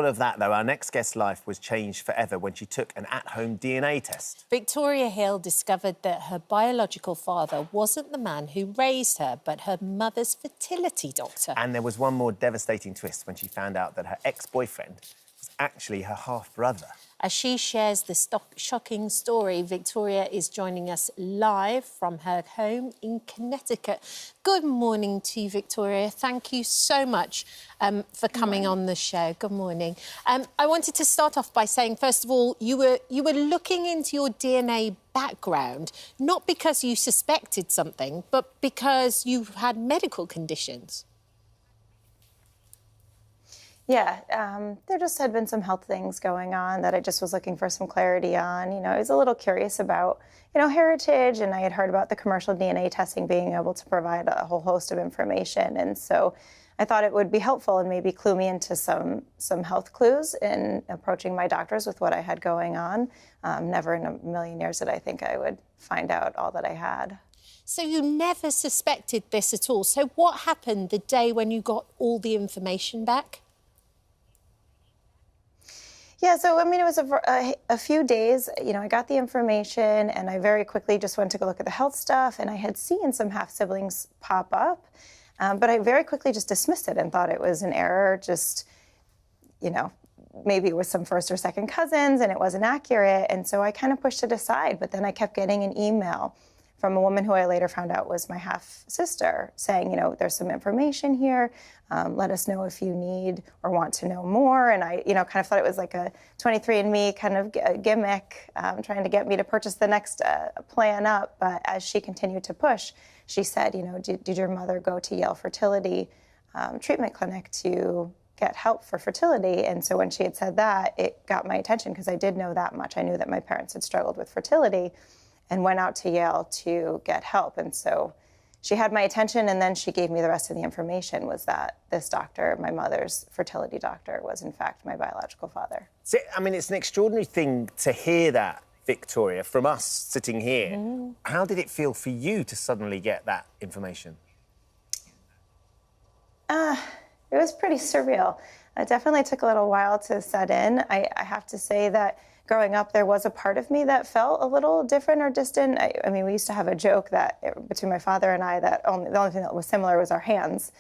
all of that, though, our next guest's life was changed forever when she took an at-home DNA test. Victoria Hill discovered that her biological father wasn't the man who raised her, but her mother's fertility doctor. And there was one more devastating twist when she found out that her ex-boyfriend was actually her half-brother. As she shares this shocking story, Victoria is joining us live from her home in Connecticut. Good morning to you, Victoria. Thank you so much for coming on the show. Good morning. I wanted to start off by saying, first of all, you were looking into your DNA background, not because you suspected something, but because you had medical conditions. Yeah, there just had been some health things going on that I just was looking for some clarity on. You know, I was a little curious about, heritage, and I had heard about the commercial DNA testing being able to provide a whole host of information. And so I thought it would be helpful and maybe clue me into some health clues in approaching my doctors with what I had going on. Never in a million years did I think I would find out all that I had. So you never suspected this at all. So what happened the day when you got all the information back? Yeah, so, I mean, it was a few days, I got the information and I very quickly just went to go look at the health stuff, and I had seen some half-siblings pop up, but I very quickly just dismissed it and thought it was an error, just, maybe it was some first or second cousins and it wasn't accurate, and so I kind of pushed it aside, but then I kept getting an email from a woman who I later found out was my half-sister saying, there's some information here, let us know if you need or want to know more. And I, kind of thought it was like a 23andMe kind of gimmick, trying to get me to purchase the next plan up. But as she continued to push, she said, did your mother go to Yale Fertility Treatment Clinic to get help for fertility? And so when she had said that, it got my attention because I did know that much. I knew that my parents had struggled with fertility and went out to Yale to get help. And so she had my attention, and then she gave me the rest of the information, was that this doctor, my mother's fertility doctor, was in fact my biological father. So, I mean, it's an extraordinary thing to hear that, Victoria, from us sitting here. Mm. How did it feel for you to suddenly get that information? It was pretty surreal. It definitely took a little while to set in. I have to say that growing up, there was a part of me that felt a little different or distant. I mean, we used to have a joke that between my father and I that the only thing that was similar was our hands.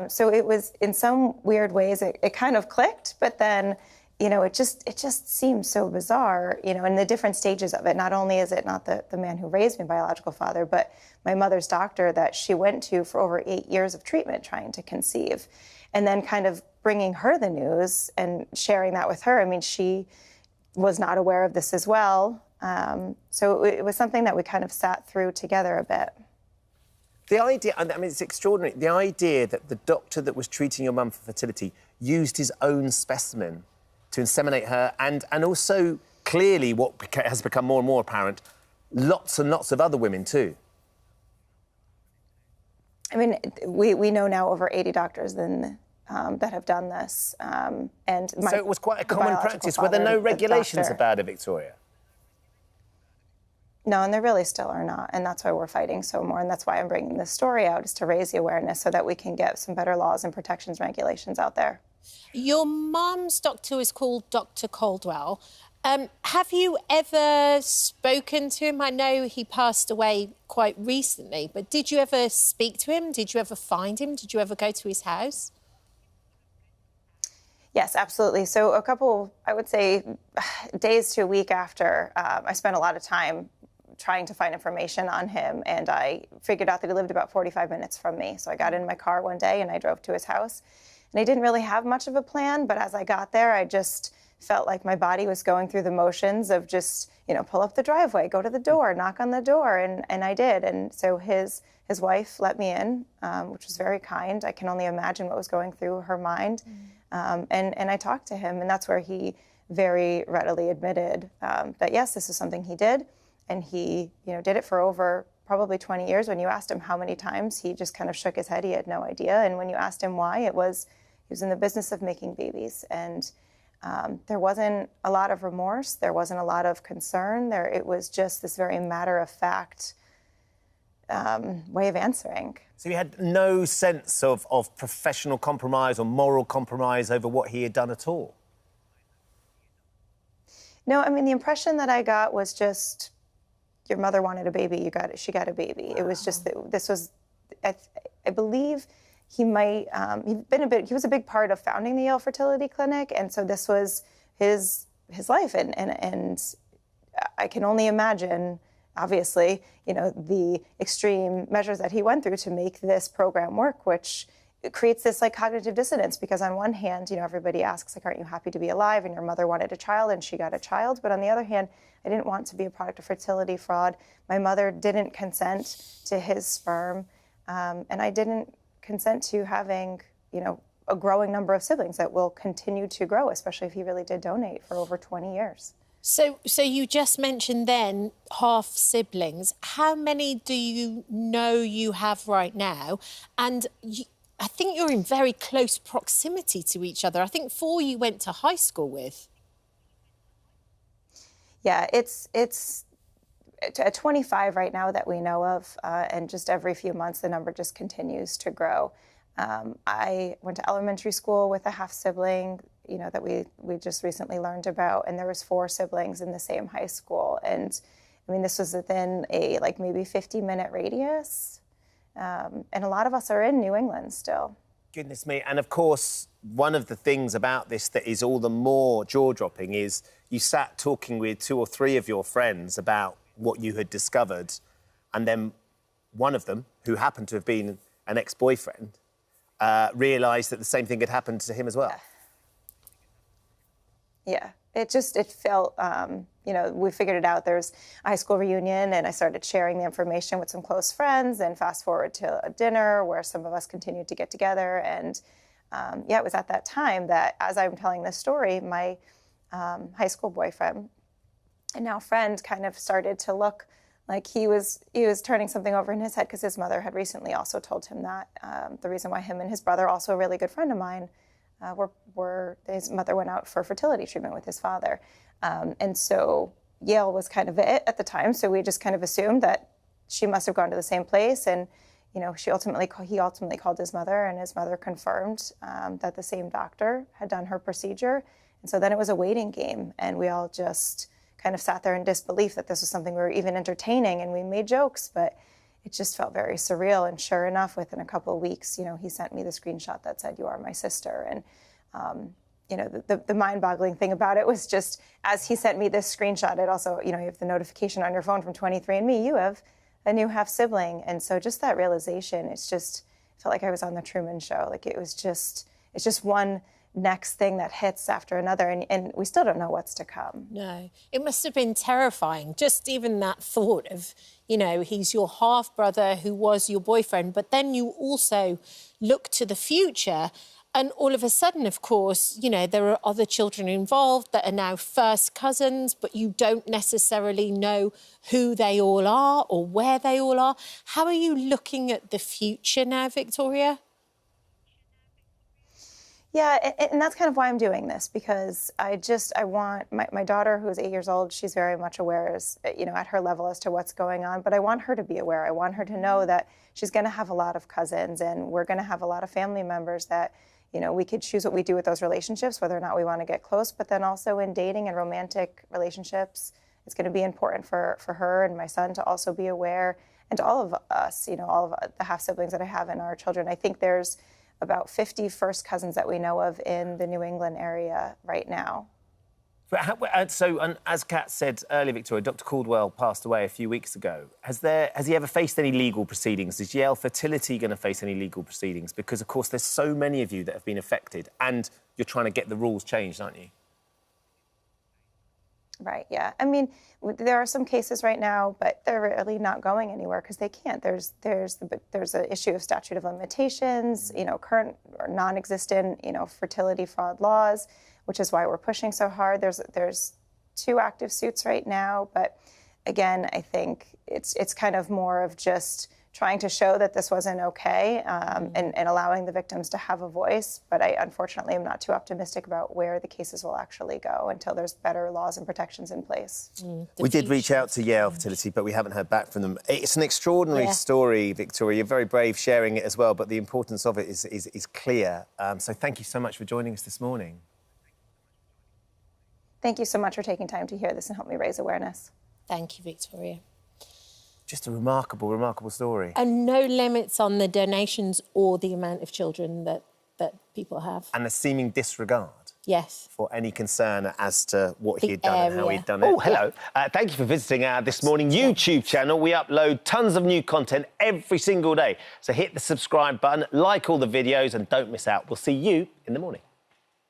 So it was, in some weird ways, it kind of clicked, but then, it just seemed so bizarre, in the different stages of it. Not only is it not the man who raised my biological father, but my mother's doctor that she went to for over 8 years of treatment trying to conceive. And then kind of bringing her the news and sharing that with her. I mean, she was not aware of this as well. So it was something that we kind of sat through together a bit. The idea, I mean, it's extraordinary, the idea that the doctor that was treating your mum for fertility used his own specimen to inseminate her, and also, clearly, what has become more and more apparent, lots and lots of other women too. I mean, we know now over 80 doctors that have done this. So it was quite a common practice. Were there no regulations about it, Victoria? No, and there really still are not. And that's why we're fighting so more. And that's why I'm bringing this story out, is to raise the awareness so that we can get some better laws and protections and regulations out there. Your mum's doctor is called Dr. Caldwell. Have you ever spoken to him? I know he passed away quite recently, but did you ever speak to him? Did you ever find him? Did you ever go to his house? Yes, absolutely. So a couple, I would say, days to a week after, I spent a lot of time trying to find information on him, and I figured out that he lived about 45 minutes from me. So I got in my car one day and I drove to his house. And I didn't really have much of a plan, but as I got there, I just felt like my body was going through the motions of just, pull up the driveway, go to the door, knock on the door, and I did. And so his wife let me in, which was very kind. I can only imagine what was going through her mind. And I talked to him, and that's where he very readily admitted that, yes, this is something he did. And he, did it for over probably 20 years. When you asked him how many times, he just kind of shook his head. He had no idea. And when you asked him why, he was in the business of making babies. And there wasn't a lot of remorse. There wasn't a lot of concern. It was just this very matter-of-fact way of answering. So you had no sense of professional compromise or moral compromise over what he had done at all? No, I mean, the impression that I got was just, your mother wanted a baby, she got a baby. Wow. It was just that this was, I believe he might, he was a big part of founding the Yale Fertility Clinic, and so this was his life, and I can only imagine, obviously, you know, the extreme measures that he went through to make this program work, which it creates this like cognitive dissonance, because on one hand, you know, everybody asks, like, aren't you happy to be alive? And your mother wanted a child and she got a child. But on the other hand, I didn't want to be a product of fertility fraud. My mother didn't consent to his sperm, and I didn't consent to having, you know, a growing number of siblings that will continue to grow, especially if he really did donate for over 20 years. So you just mentioned then half siblings. How many do you know you have right now? And I think you're in very close proximity to each other. I think 4 you went to high school with. Yeah, it's at 25 right now that we know of, and just every few months the number just continues to grow. I went to elementary school with a half sibling, you know, that we just recently learned about, and there was 4 siblings in the same high school. And I mean, this was within a like maybe 50-minute radius. And a lot of us are in New England still. Goodness me. And of course, one of the things about this that is all the more jaw-dropping is you sat talking with 2 or 3 of your friends about what you had discovered, and then one of them, who happened to have been an ex-boyfriend, realised that the same thing had happened to him as well. Yeah. It felt, you know, we figured it out. There's a high school reunion, and I started sharing the information with some close friends, and fast forward to a dinner where some of us continued to get together. And yeah, it was at that time that, as I'm telling this story, my high school boyfriend and now friend kind of started to look like he was turning something over in his head, because his mother had recently also told him that the reason why him and his brother, also a really good friend of mine, his mother went out for fertility treatment with his father. And so Yale was kind of it at the time. So we just kind of assumed that she must have gone to the same place. And, you know, he ultimately called his mother, and his mother confirmed that the same doctor had done her procedure. And so then it was a waiting game, and we all just kind of sat there in disbelief that this was something we were even entertaining, and we made jokes, but it just felt very surreal. And sure enough, within a couple of weeks, you know, he sent me the screenshot that said, "You are my sister." And, you know, the mind-boggling thing about it was just, as he sent me this screenshot, it also, you know, you have the notification on your phone from 23andMe, you have a new half-sibling. And so just that realization, it felt like I was on the Truman Show. Like it's just one next thing that hits after another, and we still don't know what's to come. No, it must have been terrifying, just even that thought of, you know, he's your half-brother who was your boyfriend, but then you also look to the future, and all of a sudden, of course, you know, there are other children involved that are now first cousins, but you don't necessarily know who they all are or where they all are. How are you looking at the future now, Victoria? Yeah, and that's kind of why I'm doing this, because I want my daughter, who's 8 years old, she's very much aware, you know, at her level as to what's going on, but I want her to be aware. I want her to know that she's going to have a lot of cousins, and we're going to have a lot of family members that, you know, we could choose what we do with those relationships, whether or not we want to get close, but then also in dating and romantic relationships, it's going to be important for her and my son to also be aware, and to all of us, you know, all of the half-siblings that I have and our children. I think there's about 50 first cousins that we know of in the New England area right now. So, as Kat said earlier, Victoria, Dr. Caldwell passed away a few weeks ago. Has he ever faced any legal proceedings? Is Yale Fertility going to face any legal proceedings? Because, of course, there's so many of you that have been affected, and you're trying to get the rules changed, aren't you? Right, yeah. I mean, there are some cases right now, but they're really not going anywhere because they can't. There's an issue of statute of limitations, you know, current or non-existent, you know, fertility fraud laws, which is why we're pushing so hard. There's 2 active suits right now, but again, I think it's kind of more of just trying to show that this wasn't okay, and allowing the victims to have a voice. But I, unfortunately, am not too optimistic about where the cases will actually go until there's better laws and protections in place. We did reach out to Yale Fertility, but we haven't heard back from them. It's an extraordinary story, Victoria. You're very brave sharing it as well, but the importance of it is clear. So thank you so much for joining us this morning. Thank you so much for taking time to hear this and help me raise awareness. Thank you, Victoria. Just a remarkable, remarkable story. And no limits on the donations or the amount of children that people have. And a seeming disregard. Yes. For any concern as to what he had done and how area. he'd done it. Oh, hello. Thank you for visiting our This Morning YouTube channel. We upload tons of new content every single day. So hit the subscribe button, like all the videos, and don't miss out. We'll see you in the morning.